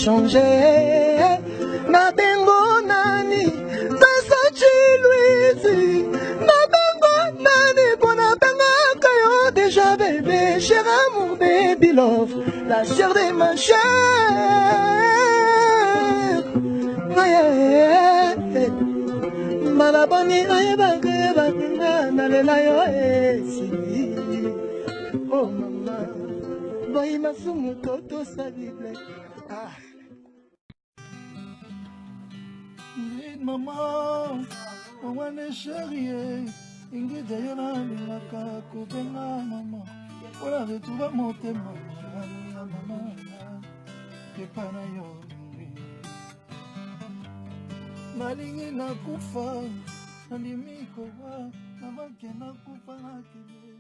changer. Na bengo nani, Versace Louise. Na bengo nani, pona benga kayo déjà bébé. Cher amour, baby love, la sœur de ma chère. Malabani ayeba nalela yo esi. Oh mama, boy masumu toto sabible. Ah. Mama, mwana chérie, ingida yona milaka kubenga mama. Ola retuba motema mama. Kepana yo. Nalingi nakufa, nandimi kowa, nabake nakufa nakile.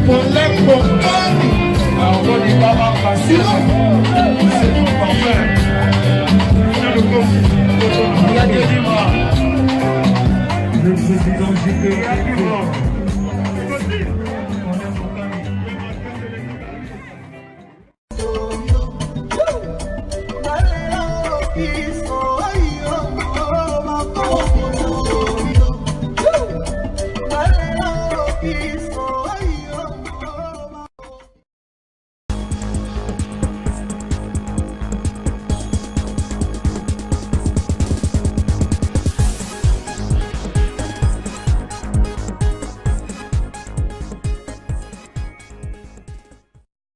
Pour les compagnies, on dit pas ma passion, c'est mon parfum. Il y a des livres. Le président JP, il y a des livres. Peace.